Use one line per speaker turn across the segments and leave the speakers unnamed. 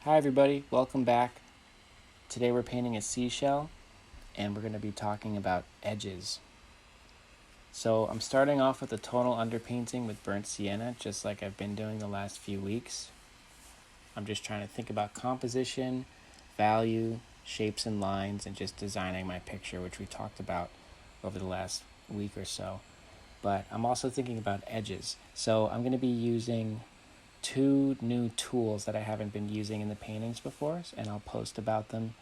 Hi everybody, welcome back. Today we're painting a seashell and we're going to be talking about edges. So I'm starting off with a tonal underpainting with burnt sienna, just like I've been doing the last few weeks. I'm just trying to think about composition, value, shapes and lines, and just designing my picture, which we talked about over the last week or so. But I'm also thinking about edges. So I'm going to be using two new tools that I haven't been using in the paintings before, and I'll post about them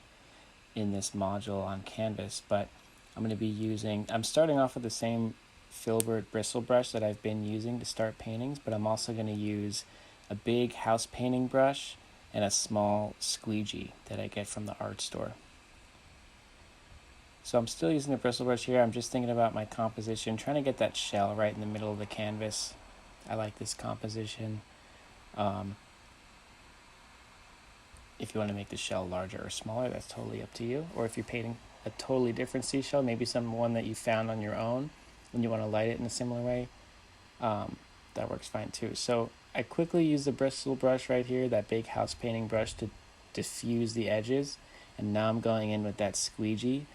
in this module on Canvas. But I'm starting off with the same filbert bristle brush that I've been using to start paintings, but I'm also going to use a big house painting brush and a small squeegee that I get from the art store. So I'm still using the bristle brush here. I'm just thinking about my composition, trying to get that shell right in the middle of the canvas. I like this composition. If you want to make the shell larger or smaller, that's totally up to you. Or if you're painting a totally different seashell, maybe one that you found on your own and you want to light it in a similar way, that works fine too. So I quickly use the bristle brush right here, that big house painting brush, to diffuse the edges. And now I'm going in with that squeegee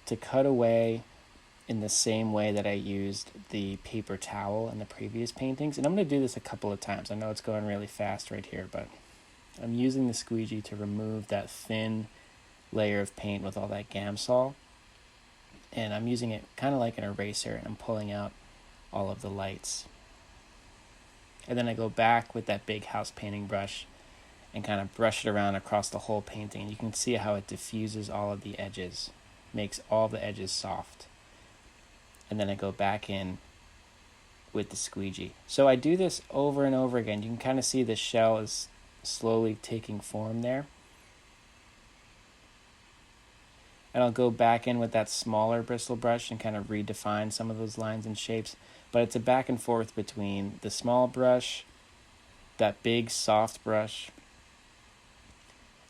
to cut away in the same way that I used the paper towel in the previous paintings. And I'm going to do this a couple of times. I know it's going really fast right here, but I'm using the squeegee to remove that thin layer of paint with all that Gamsol. And I'm using it kind of like an eraser, and I'm pulling out all of the lights. And then I go back with that big house painting brush and kind of brush it around across the whole painting. And you can see how it diffuses all of the edges, makes all the edges soft. And then I go back in with the squeegee. So I do this over and over again. You can kind of see the shell is slowly taking form there. And I'll go back in with that smaller bristle brush and kind of redefine some of those lines and shapes. But it's a back and forth between the small brush, that big soft brush,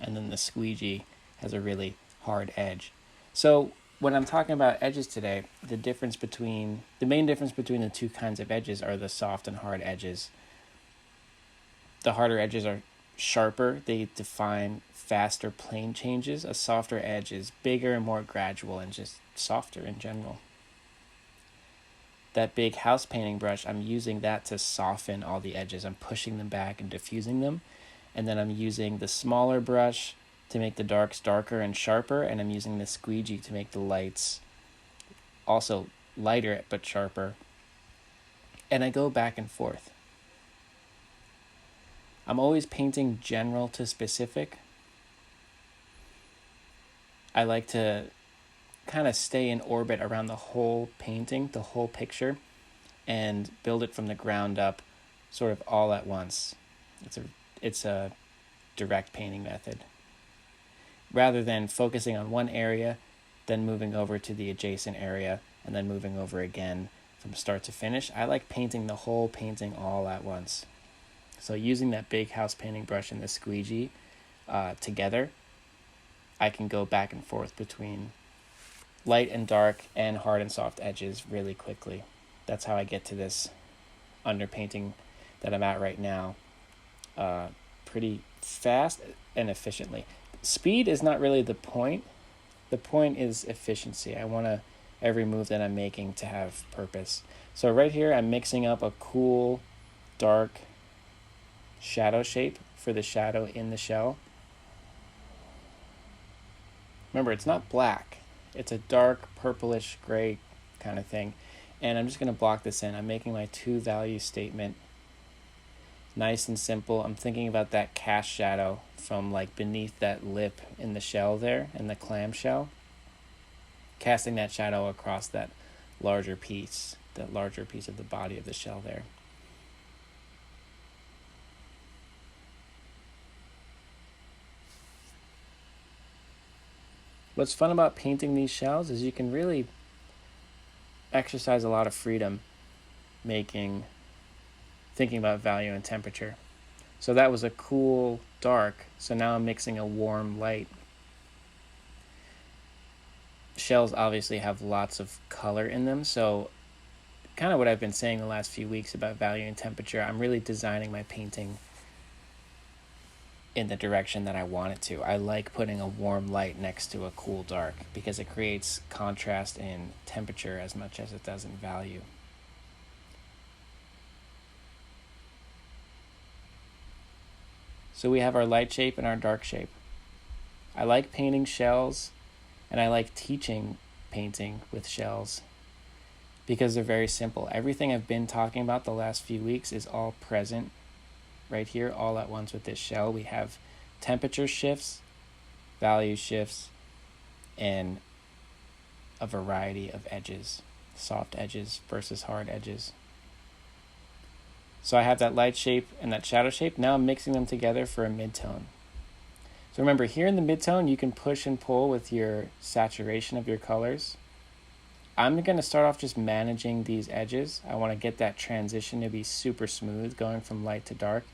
and then the squeegee has a really hard edge. So when I'm talking about edges today, the main difference between the two kinds of edges are the soft and hard edges. The harder edges are sharper, they define faster plane changes. A softer edge is bigger and more gradual and just softer in general. That big house painting brush, I'm using that to soften all the edges. I'm pushing them back and diffusing them. And then I'm using the smaller brush to make the darks darker and sharper, and I'm using the squeegee to make the lights also lighter but sharper. And I go back and forth. I'm always painting general to specific. I like to kind of stay in orbit around the whole painting, the whole picture, and build it from the ground up, sort of all at once. It's a direct painting method. Rather than focusing on one area, then moving over to the adjacent area, and then moving over again from start to finish, I like painting the whole painting all at once. So using that big house painting brush and the squeegee together, I can go back and forth between light and dark and hard and soft edges really quickly. That's how I get to this underpainting that I'm at right now, pretty fast and efficiently. Speed is not really the point. The point is efficiency. I want every move that I'm making to have purpose. So right here, I'm mixing up a cool, dark shadow shape for the shadow in the shell. Remember, it's not black. It's a dark purplish gray kind of thing. And I'm just going to block this in. I'm making my two value statement nice and simple. I'm thinking about that cast shadow from like beneath that lip in the shell there, in the clam shell. Casting that shadow across that larger piece of the body of the shell there. What's fun about painting these shells is you can really exercise a lot of freedom thinking about value and temperature. So that was a cool dark, so now I'm mixing a warm light. Shells obviously have lots of color in them, so kind of what I've been saying the last few weeks about value and temperature, I'm really designing my painting in the direction that I want it to. I like putting a warm light next to a cool dark because it creates contrast in temperature as much as it does in value. So we have our light shape and our dark shape. I like painting shells, and I like teaching painting with shells because they're very simple. Everything I've been talking about the last few weeks is all present right here, all at once with this shell. We have temperature shifts, value shifts, and a variety of edges, soft edges versus hard edges. So I have that light shape and that shadow shape. Now I'm mixing them together for a midtone. So remember, here in the midtone, you can push and pull with your saturation of your colors. I'm going to start off just managing these edges. I want to get that transition to be super smooth, going from light to dark.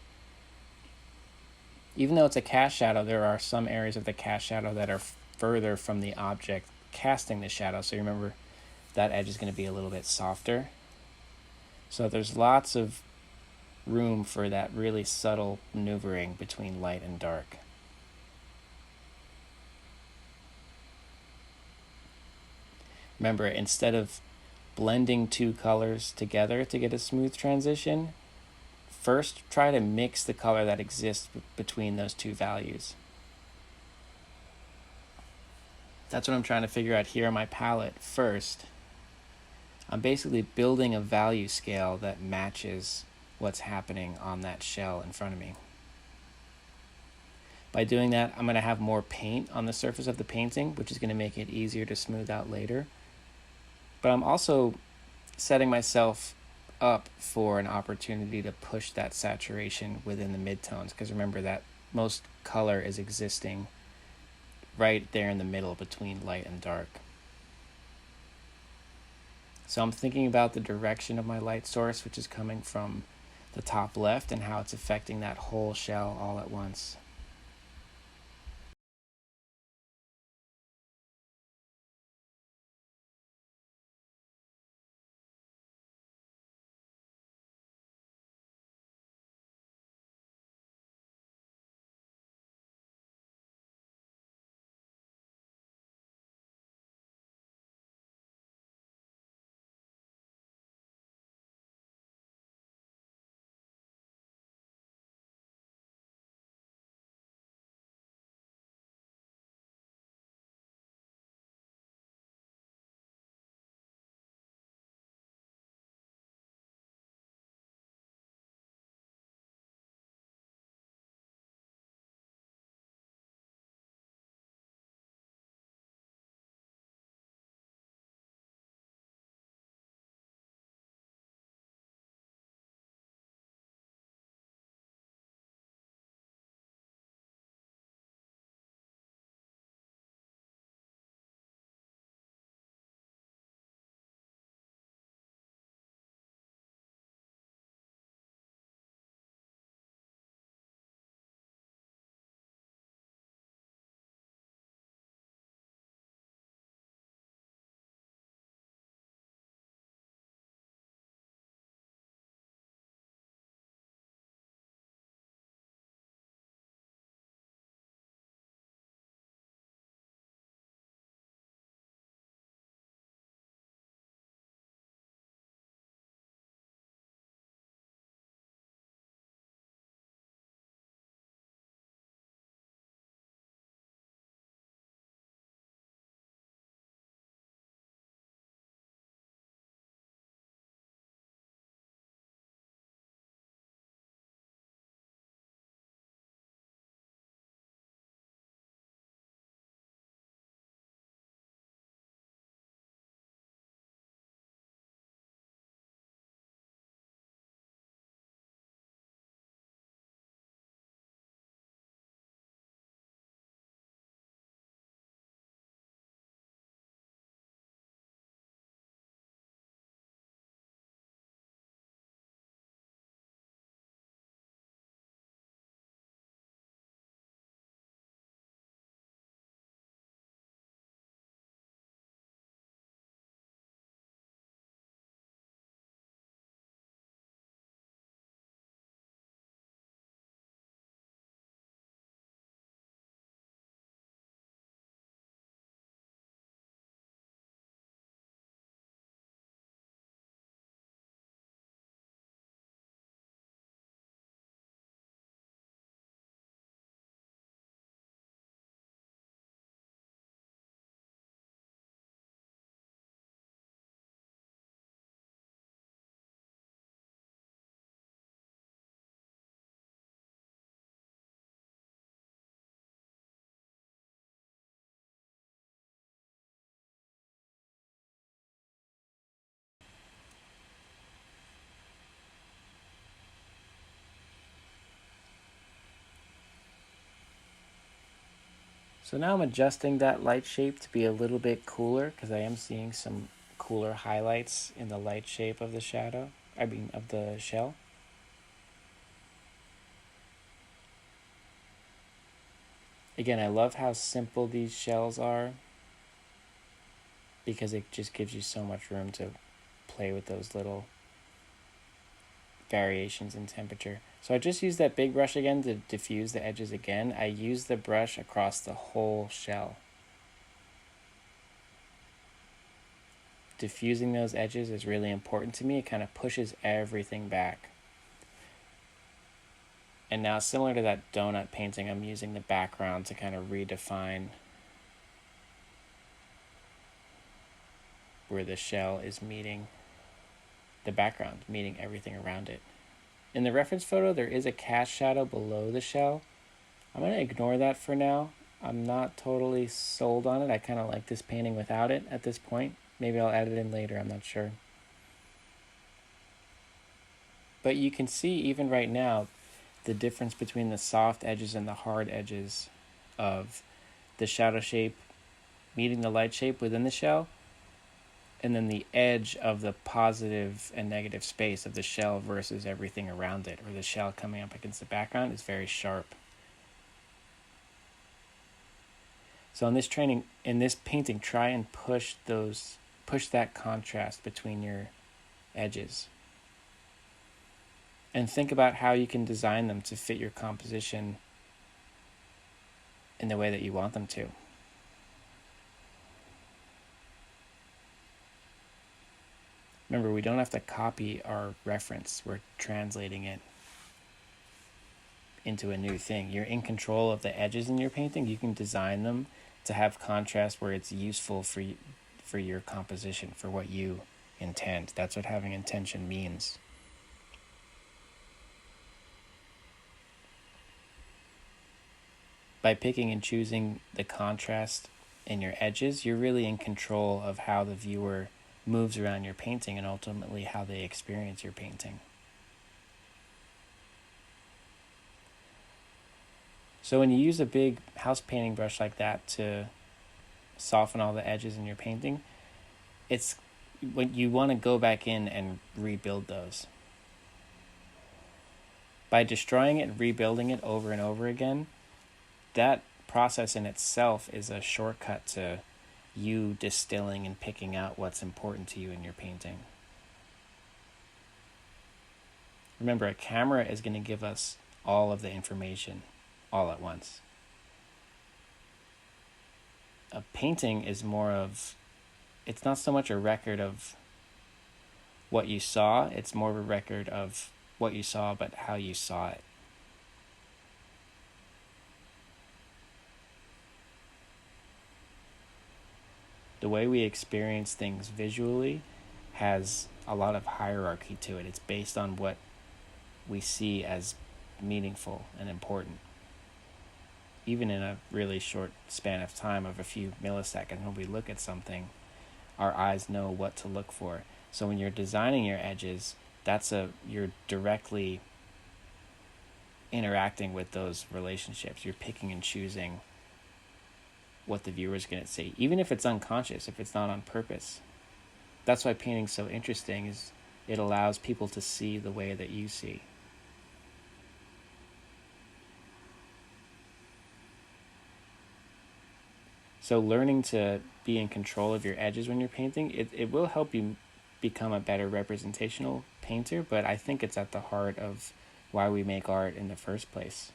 Even though it's a cast shadow, there are some areas of the cast shadow that are further from the object casting the shadow. So remember, that edge is going to be a little bit softer. So there's lots of room for that really subtle maneuvering between light and dark. Remember, instead of blending two colors together to get a smooth transition, first try to mix the color that exists between those two values. That's what I'm trying to figure out here on my palette first. I'm basically building a value scale that matches what's happening on that shell in front of me. By doing that, I'm going to have more paint on the surface of the painting, which is going to make it easier to smooth out later. But I'm also setting myself up for an opportunity to push that saturation within the midtones, because remember that most color is existing right there in the middle between light and dark. So I'm thinking about the direction of my light source, which is coming from the top left, and how it's affecting that whole shell all at once. So now I'm adjusting that light shape to be a little bit cooler because I am seeing some cooler highlights in the light shape of the shadow, of the shell. Again, I love how simple these shells are because it just gives you so much room to play with those little variations in temperature. So I just used that big brush again to diffuse the edges again. I use the brush across the whole shell. Diffusing those edges is really important to me. It kind of pushes everything back. And now, similar to that donut painting, I'm using the background to kind of redefine where the shell is meeting the background, meeting everything around it. In the reference photo, there is a cast shadow below the shell. I'm going to ignore that for now. I'm not totally sold on it. I kind of like this painting without it at this point. Maybe I'll add it in later, I'm not sure. But you can see even right now the difference between the soft edges and the hard edges of the shadow shape meeting the light shape within the shell, and then the edge of the positive and negative space of the shell versus everything around it, or the shell coming up against the background, is very sharp. So in this painting, try and push that contrast between your edges. And think about how you can design them to fit your composition in the way that you want them to. Remember, we don't have to copy our reference. We're translating it into a new thing. You're in control of the edges in your painting. You can design them to have contrast where it's useful for your composition, for what you intend. That's what having intention means. By picking and choosing the contrast in your edges, you're really in control of how the viewer moves around your painting and ultimately how they experience your painting. So when you use a big house painting brush like that to soften all the edges in your painting, it's when you want to go back in and rebuild those. By destroying it and rebuilding it over and over again, that process in itself is a shortcut to you distilling and picking out what's important to you in your painting. Remember, a camera is going to give us all of the information all at once. A painting is it's not so much a record of what you saw, it's more of a record of what you saw, but how you saw it. The way we experience things visually has a lot of hierarchy to it. It's based on what we see as meaningful and important. Even in a really short span of time of a few milliseconds, when we look at something, our eyes know what to look for. So when you're designing your edges, you're directly interacting with those relationships. You're picking and choosing what the viewer is going to see, even if it's unconscious, if it's not on purpose. That's why painting's so interesting, is it allows people to see the way that you see. So learning to be in control of your edges when you're painting, it will help you become a better representational painter, but I think it's at the heart of why we make art in the first place.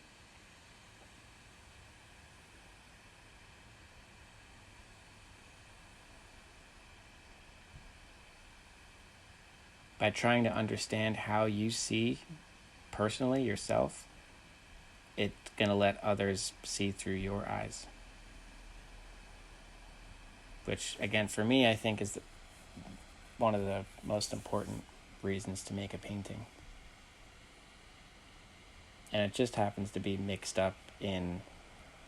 By trying to understand how you see personally yourself, it's going to let others see through your eyes. Which, again, for me, I think is one of the most important reasons to make a painting. And it just happens to be mixed up in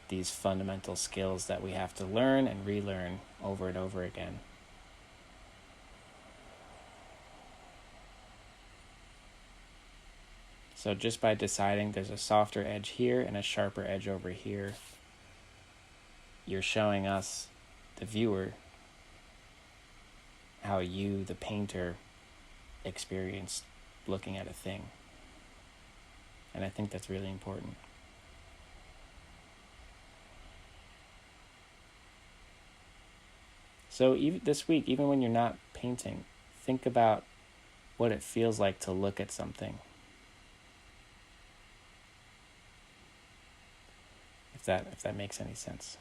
these fundamental skills that we have to learn and relearn over and over again. So just by deciding there's a softer edge here and a sharper edge over here, you're showing us, the viewer, how you, the painter, experienced looking at a thing. And I think that's really important. So even this week, even when you're not painting, think about what it feels like to look at something. If that makes any sense.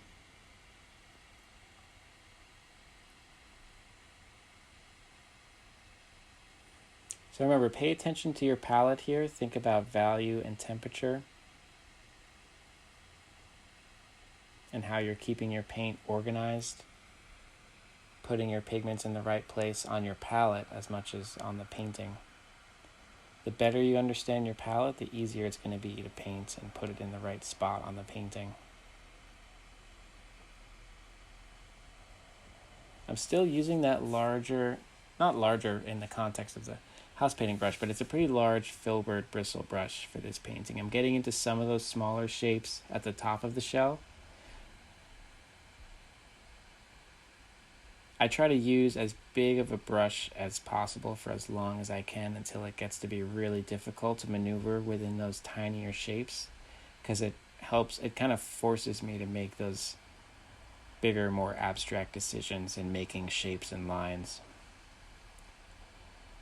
So remember, pay attention to your palette here. Think about value and temperature, and how you're keeping your paint organized, putting your pigments in the right place on your palette as much as on the painting. The better you understand your palette, the easier it's going to be to paint and put it in the right spot on the painting. I'm still using that larger, not larger in the context of the house painting brush, but it's a pretty large filbert bristle brush for this painting. I'm getting into some of those smaller shapes at the top of the shell. I try to use as big of a brush as possible for as long as I can until it gets to be really difficult to maneuver within those tinier shapes, because it kind of forces me to make those bigger, more abstract decisions in making shapes and lines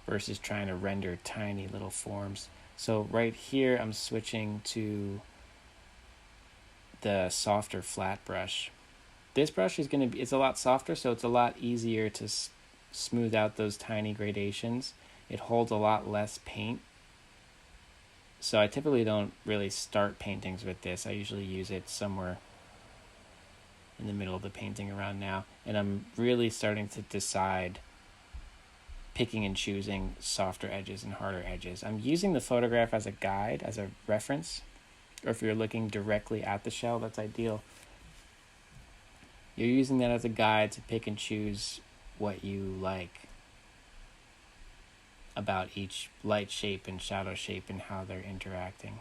versus trying to render tiny little forms. So right here, I'm switching to the softer flat brush. This brush is it's a lot softer, so it's a lot easier to smooth out those tiny gradations. It holds a lot less paint. So I typically don't really start paintings with this. I usually use it somewhere in the middle of the painting around now. And I'm really starting to decide, picking and choosing softer edges and harder edges. I'm using the photograph as a guide, as a reference. Or if you're looking directly at the shell, that's ideal. You're using that as a guide to pick and choose what you like about each light shape and shadow shape and how they're interacting.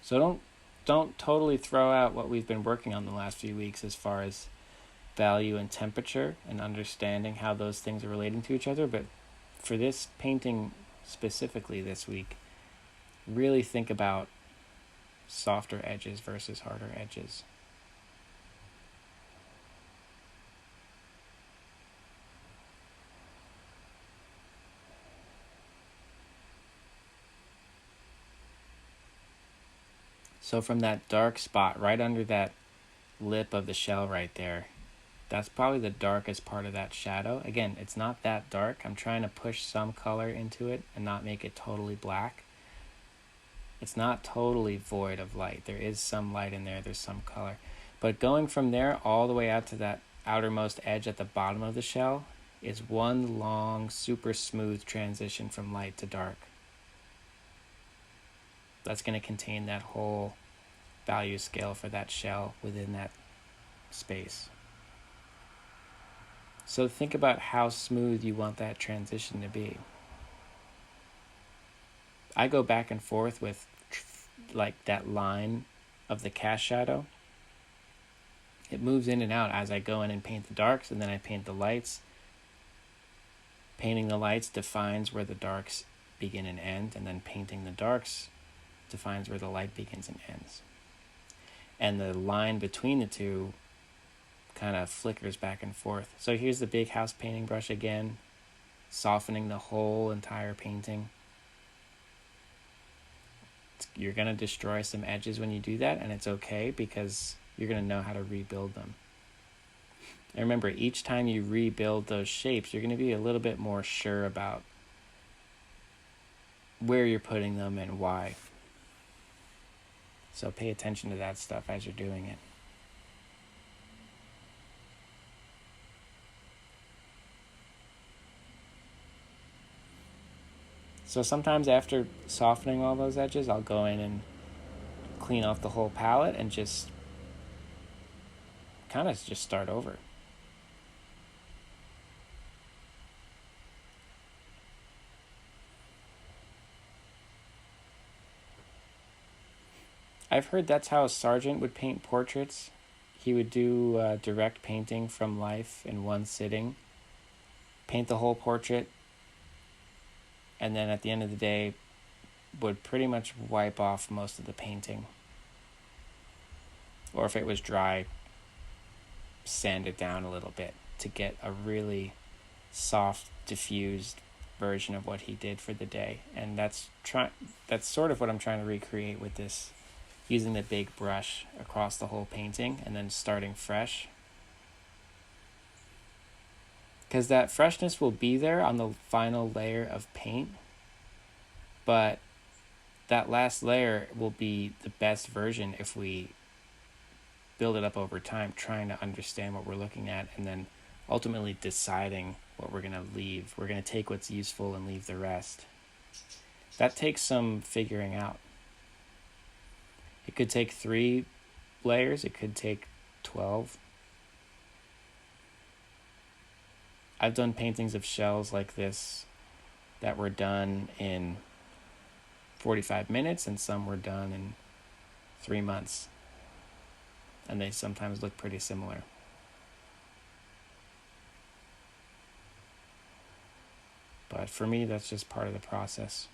So don't totally throw out what we've been working on the last few weeks as far as value and temperature and understanding how those things are relating to each other. But for this painting specifically this week, really think about softer edges versus harder edges. So from that dark spot right under that lip of the shell right there, that's probably the darkest part of that shadow. Again, it's not that dark. I'm trying to push some color into it and not make it totally black. It's not totally void of light. There is some light in there. There's some color. But going from there all the way out to that outermost edge at the bottom of the shell is one long, super smooth transition from light to dark. That's going to contain that whole value scale for that shell within that space. So think about how smooth you want that transition to be. I go back and forth with like that line of the cast shadow. It moves in and out as I go in and paint the darks, and then I paint the lights. Painting the lights defines where the darks begin and end, and then painting the darks defines where the light begins and ends. And the line between the two kind of flickers back and forth. So here's the big house painting brush again, softening the whole entire painting. You're going to destroy some edges when you do that, and it's okay because you're going to know how to rebuild them. And remember, each time you rebuild those shapes, you're going to be a little bit more sure about where you're putting them and why. So pay attention to that stuff as you're doing it. So sometimes after softening all those edges, I'll go in and clean off the whole palette and just kind of just start over. I've heard that's how Sargent would paint portraits. He would do direct painting from life in one sitting, paint the whole portrait, and then at the end of the day would pretty much wipe off most of the painting. Or if it was dry, sand it down a little bit to get a really soft, diffused version of what he did for the day. And that's sort of what I'm trying to recreate with this, using the big brush across the whole painting and then starting fresh. Because that freshness will be there on the final layer of paint, but that last layer will be the best version if we build it up over time, trying to understand what we're looking at and then ultimately deciding what we're going to leave. We're going to take what's useful and leave the rest. That takes some figuring out. It could take 3 layers, it could take 12. I've done paintings of shells like this that were done in 45 minutes and some were done in 3 months. And they sometimes look pretty similar. But for me, that's just part of the process.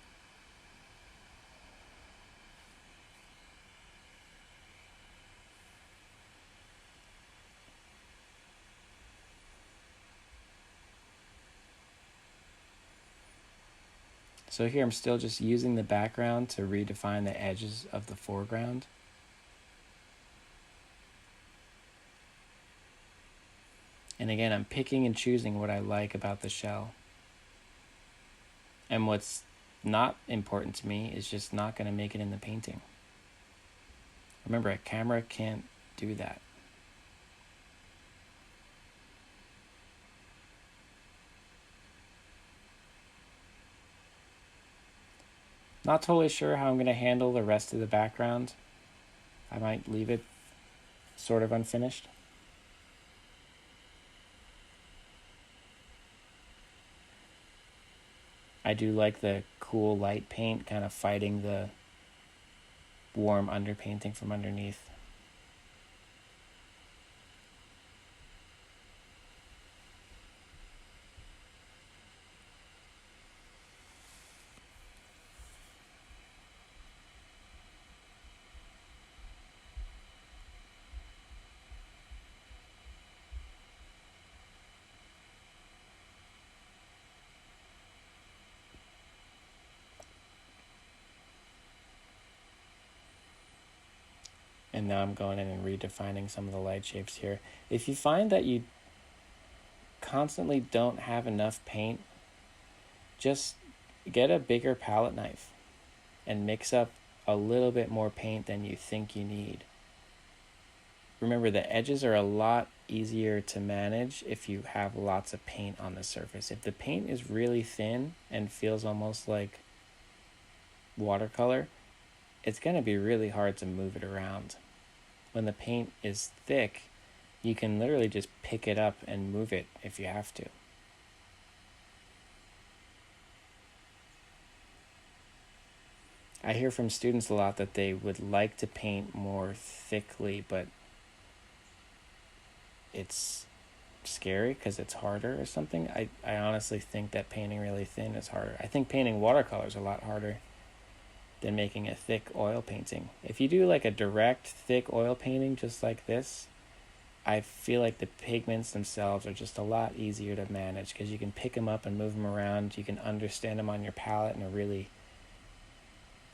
So here I'm still just using the background to redefine the edges of the foreground. And again, I'm picking and choosing what I like about the shell. And what's not important to me is just not going to make it in the painting. Remember, a camera can't do that. Not totally sure how I'm going to handle the rest of the background. I might leave it sort of unfinished. I do like the cool light paint kind of fighting the warm underpainting from underneath. And now I'm going in and redefining some of the light shapes here. If you find that you constantly don't have enough paint, just get a bigger palette knife and mix up a little bit more paint than you think you need. Remember, the edges are a lot easier to manage if you have lots of paint on the surface. If the paint is really thin and feels almost like watercolor, it's going to be really hard to move it around. When the paint is thick, you can literally just pick it up and move it if you have to. I hear from students a lot that they would like to paint more thickly, but it's scary because it's harder or something. I honestly think that painting really thin is harder. I think painting watercolor is a lot harder than making a thick oil painting. If you do like a direct, thick oil painting just like this, I feel like the pigments themselves are just a lot easier to manage because you can pick them up and move them around. You can understand them on your palette in a really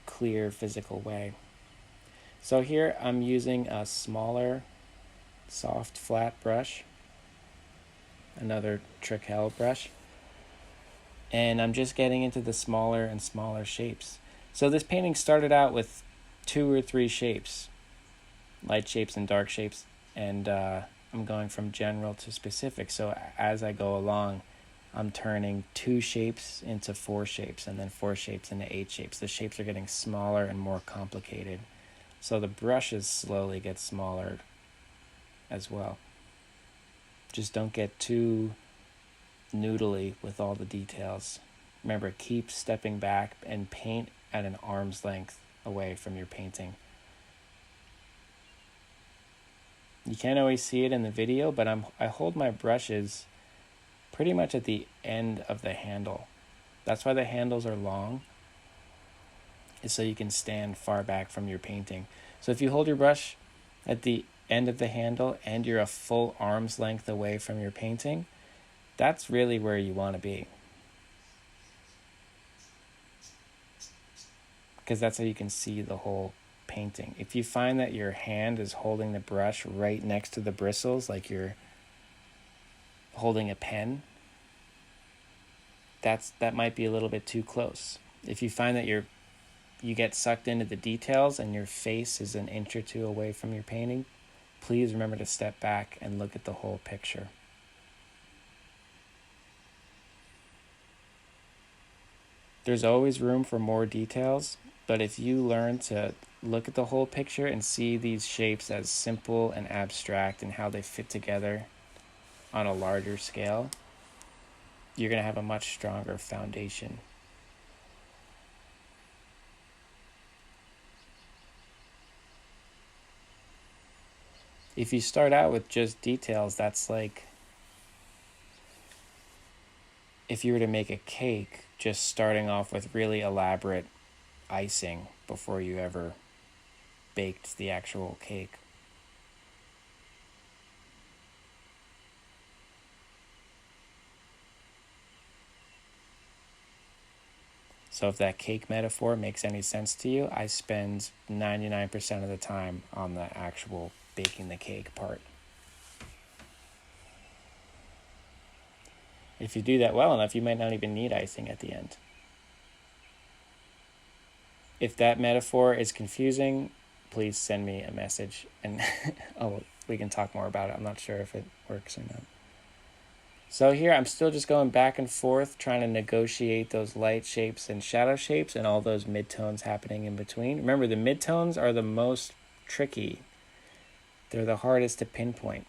clear, physical way. So here I'm using a smaller, soft, flat brush, another Trekell brush, and I'm just getting into the smaller and smaller shapes. So this painting started out with 2 or 3 shapes, light shapes and dark shapes, and I'm going from general to specific. So as I go along, I'm turning 2 shapes into 4 shapes, and then 4 shapes into 8 shapes. The shapes are getting smaller and more complicated. So the brushes slowly get smaller as well. Just don't get too noodly with all the details. Remember, keep stepping back and paint at an arm's length away from your painting. You can't always see it in the video, but I hold my brushes pretty much at the end of the handle. That's why the handles are long, is so you can stand far back from your painting. So if you hold your brush at the end of the handle and you're a full arm's length away from your painting, that's really where you want to be. Because that's how you can see the whole painting. If you find that your hand is holding the brush right next to the bristles, like you're holding a pen, that might be a little bit too close. If you find that you get sucked into the details and your face is an inch or two away from your painting, please remember to step back and look at the whole picture. There's always room for more details, but if you learn to look at the whole picture and see these shapes as simple and abstract and how they fit together on a larger scale, you're going to have a much stronger foundation. If you start out with just details, that's like if you were to make a cake, just starting off with really elaborate icing before you ever baked the actual cake. So if that cake metaphor makes any sense to you, I spend 99% of the time on the actual baking the cake part. If you do that well enough, you might not even need icing at the end. If that metaphor is confusing, please send me a message and we can talk more about it. I'm not sure if it works or not. So here I'm still just going back and forth trying to negotiate those light shapes and shadow shapes and all those midtones happening in between. Remember, the midtones are the most tricky. They're the hardest to pinpoint.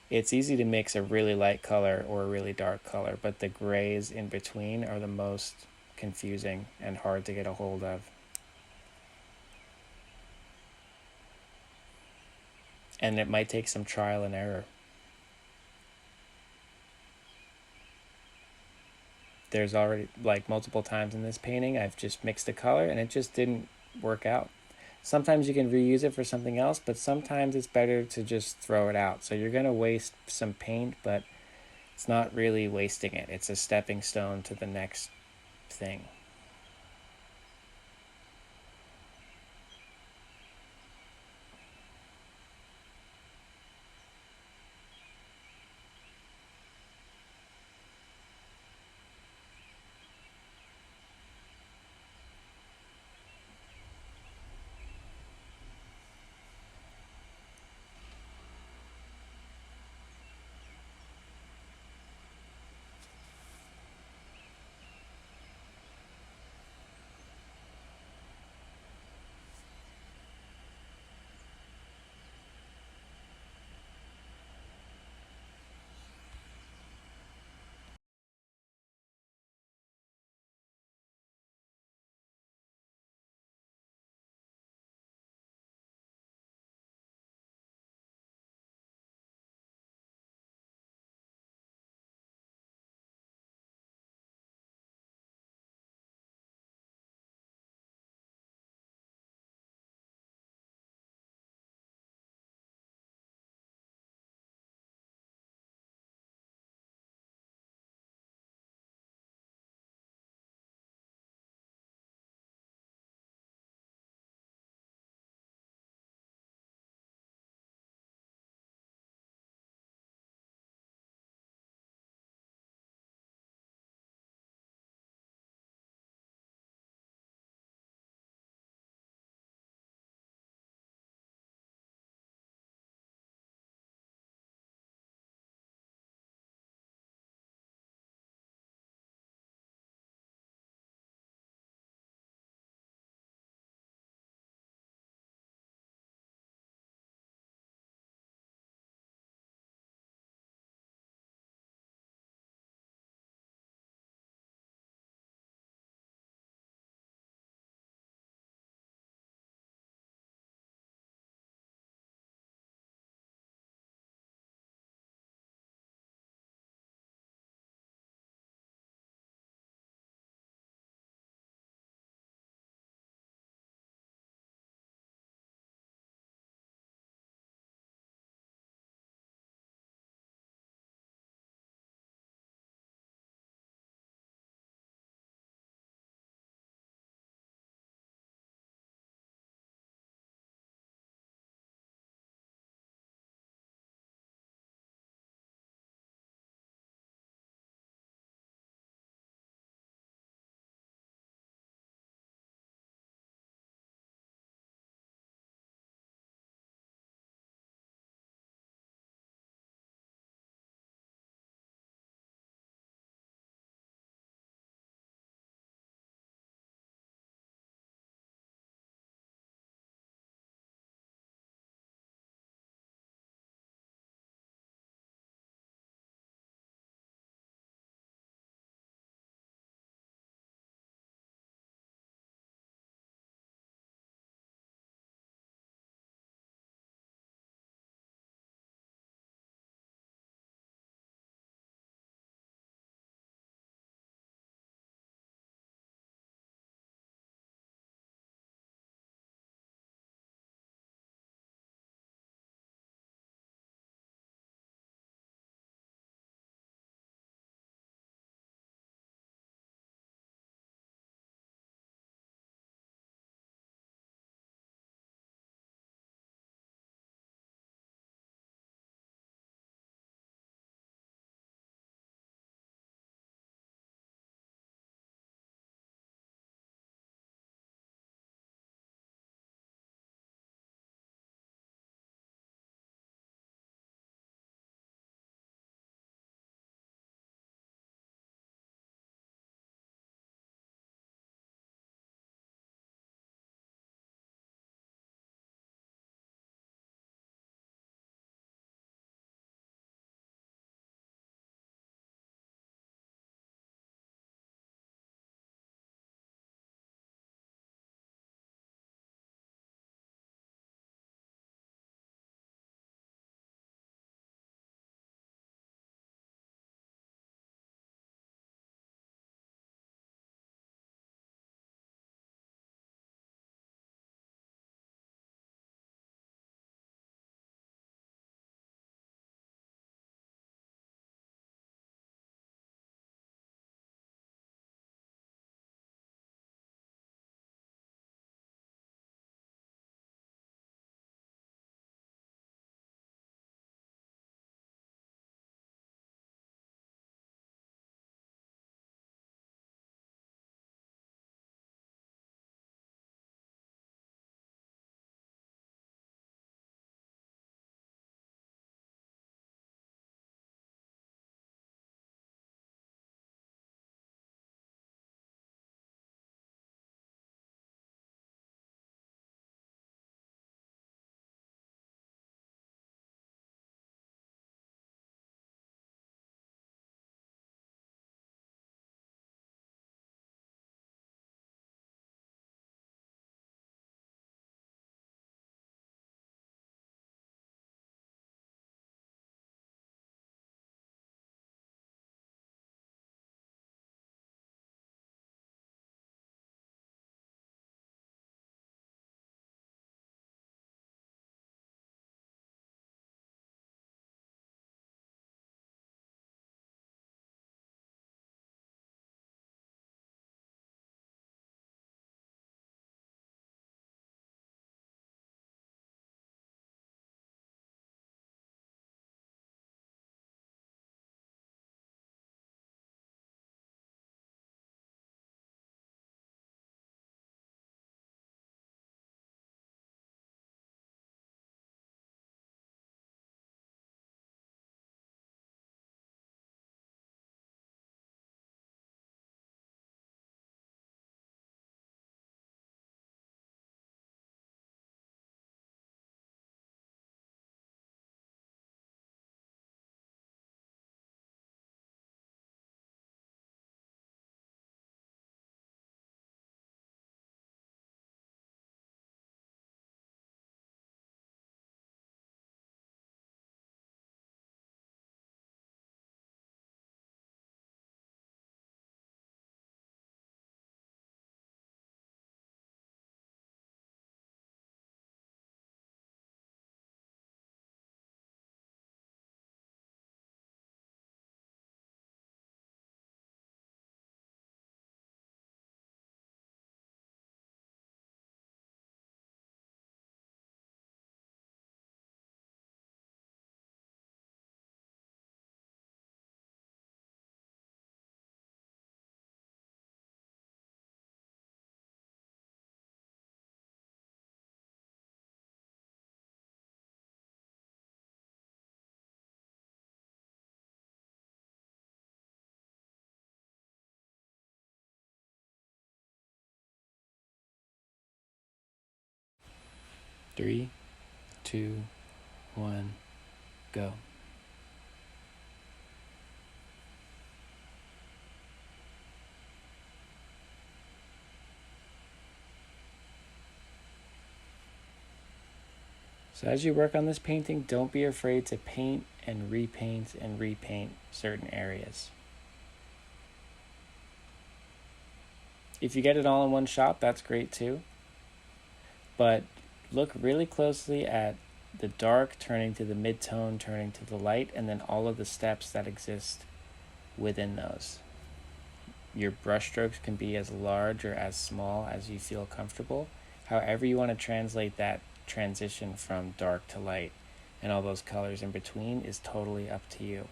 It's easy to mix a really light color or a really dark color, but the grays in between are the most confusing and hard to get a hold of. And it might take some trial and error. There's already, like multiple times in this painting, I've just mixed a color and it just didn't work out. Sometimes you can reuse it for something else, but sometimes it's better to just throw it out. So you're going to waste some paint, but it's not really wasting it. It's a stepping stone to the next thing. 3, 2, 1, go. So as you work on this painting, don't be afraid to paint and repaint certain areas. If you get it all in one shot, that's great too. But look really closely at the dark turning to the mid-tone, turning to the light, and then all of the steps that exist within those. Your brush strokes can be as large or as small as you feel comfortable. However you want to translate that transition from dark to light and all those colors in between is totally up to you.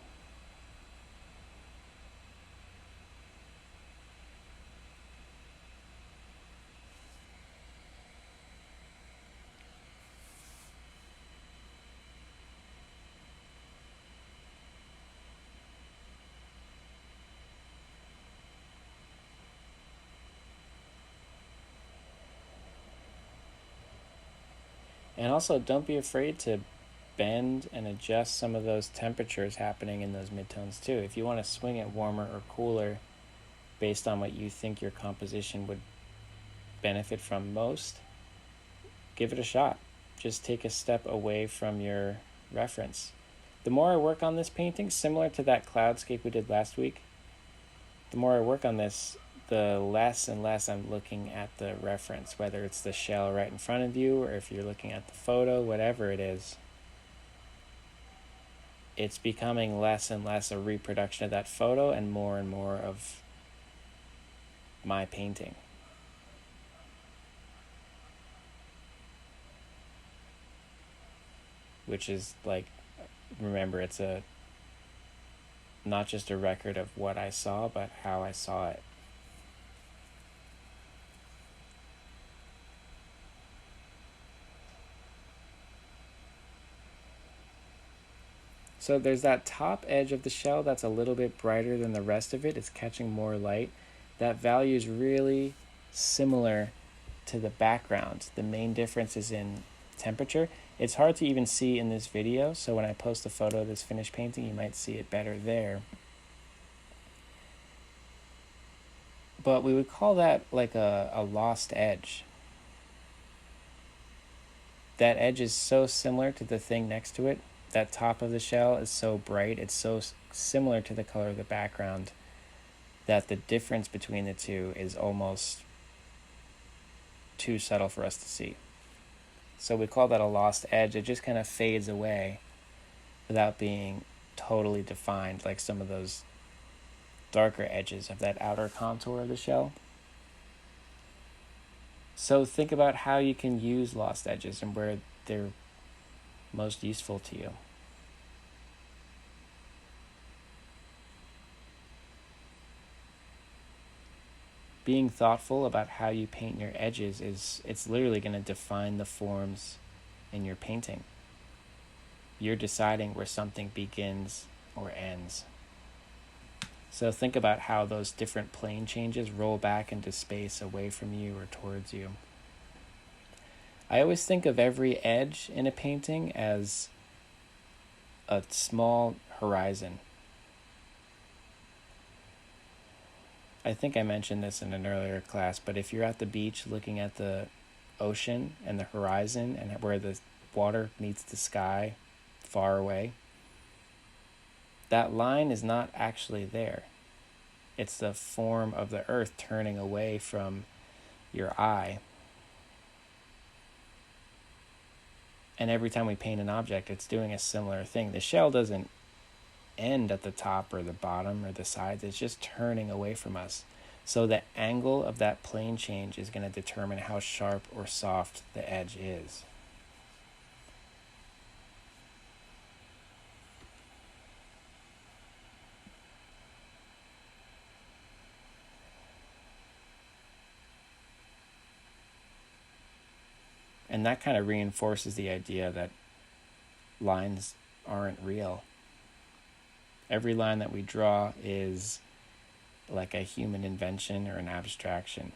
And also, don't be afraid to bend and adjust some of those temperatures happening in those midtones too. If you want to swing it warmer or cooler based on what you think your composition would benefit from most, give it a shot. Just take a step away from your reference. The more I work on this painting, similar to that cloudscape we did last week, the more I work on this, the less and less I'm looking at the reference, whether it's the shell right in front of you or if you're looking at the photo, whatever it is. It's becoming less and less a reproduction of that photo and more of my painting. Which is like, remember, it's not just a record of what I saw, but how I saw it. So there's that top edge of the shell that's a little bit brighter than the rest of it. It's catching more light. That value is really similar to the background. The main difference is in temperature. It's hard to even see in this video, so when I post a photo of this finished painting, you might see it better there. But we would call that like a lost edge. That edge is so similar to the thing next to it. That top of the shell is so bright, it's so similar to the color of the background that the difference between the two is almost too subtle for us to see. So we call that a lost edge. It just kind of fades away without being totally defined like some of those darker edges of that outer contour of the shell. So think about how you can use lost edges and where they're most useful to you. Being thoughtful about how you paint your edges it's literally going to define the forms in your painting. You're deciding where something begins or ends. So think about how those different plane changes roll back into space away from you or towards you. I always think of every edge in a painting as a small horizon. I think I mentioned this in an earlier class, but if you're at the beach looking at the ocean and the horizon and where the water meets the sky far away, that line is not actually there. It's the form of the earth turning away from your eye. And every time we paint an object, it's doing a similar thing. The shell doesn't end at the top or the bottom or the sides. It's just turning away from us. So the angle of that plane change is going to determine how sharp or soft the edge is. And that kind of reinforces the idea that lines aren't real. Every line that we draw is like a human invention or an abstraction.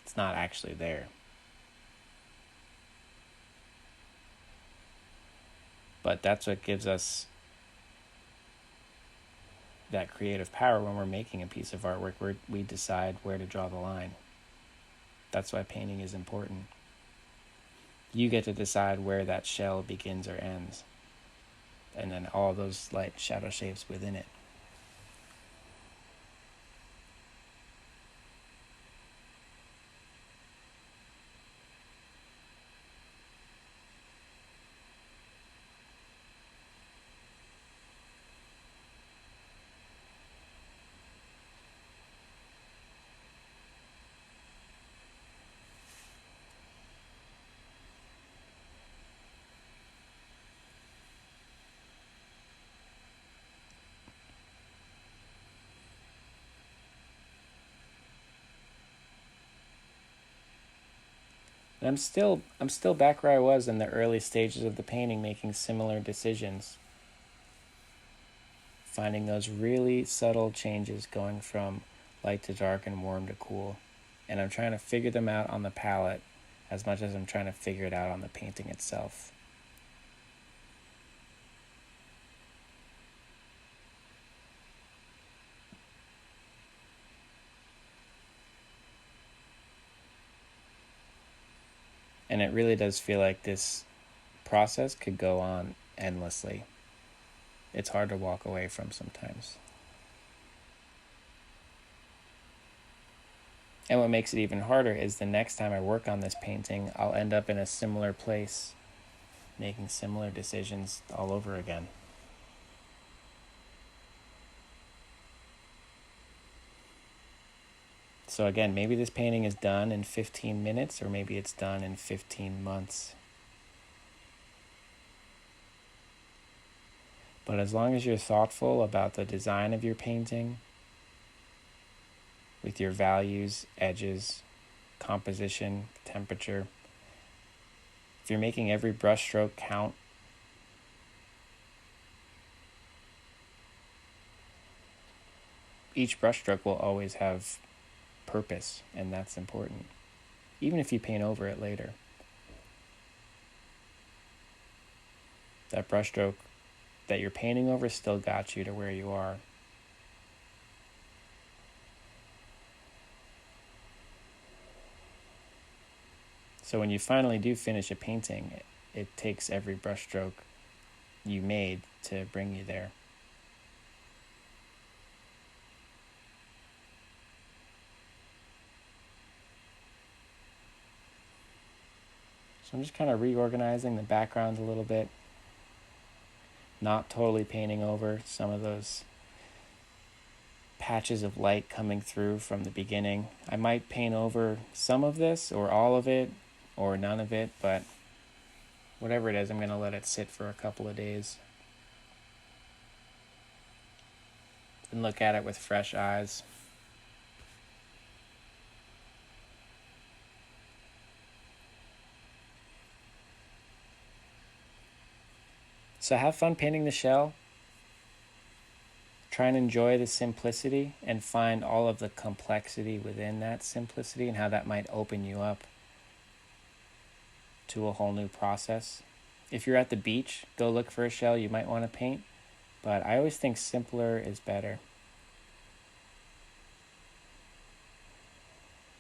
It's not actually there. But that's what gives us that creative power when we're making a piece of artwork where we decide where to draw the line. That's why painting is important. You get to decide where that shell begins or ends, and then all those light shadow shapes within it. And I'm still back where I was in the early stages of the painting, making similar decisions, finding those really subtle changes going from light to dark and warm to cool. And I'm trying to figure them out on the palette as much as I'm trying to figure it out on the painting itself. And it really does feel like this process could go on endlessly. It's hard to walk away from sometimes. And what makes it even harder is the next time I work on this painting, I'll end up in a similar place, making similar decisions all over again. So again, maybe this painting is done in 15 minutes, or maybe it's done in 15 months. But as long as you're thoughtful about the design of your painting, with your values, edges, composition, temperature, if you're making every brushstroke count, each brushstroke will always have purpose, and that's important, even if you paint over it later. That brushstroke that you're painting over still got you to where you are. So when you finally do finish a painting, it takes every brushstroke you made to bring you there. So I'm just kind of reorganizing the background a little bit, not totally painting over some of those patches of light coming through from the beginning. I might paint over some of this, or all of it, or none of it, but whatever it is, I'm going to let it sit for a couple of days and look at it with fresh eyes. So have fun painting the shell. Try and enjoy the simplicity and find all of the complexity within that simplicity and how that might open you up to a whole new process. If you're at the beach, go look for a shell you might want to paint, but I always think simpler is better.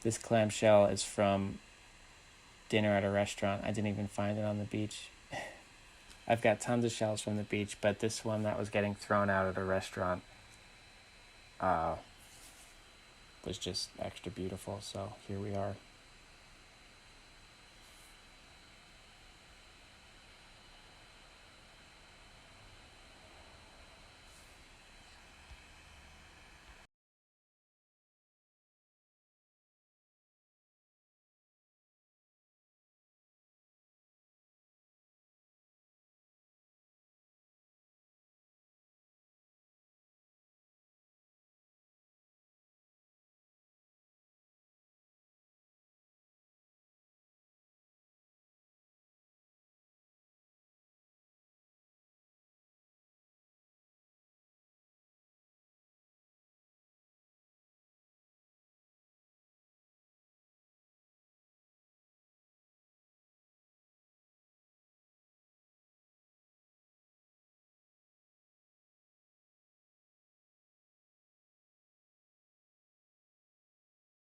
This clamshell is from dinner at a restaurant. I didn't even find it on the beach. I've got tons of shells from the beach, but this one that was getting thrown out at a restaurant was just extra beautiful, so here we are.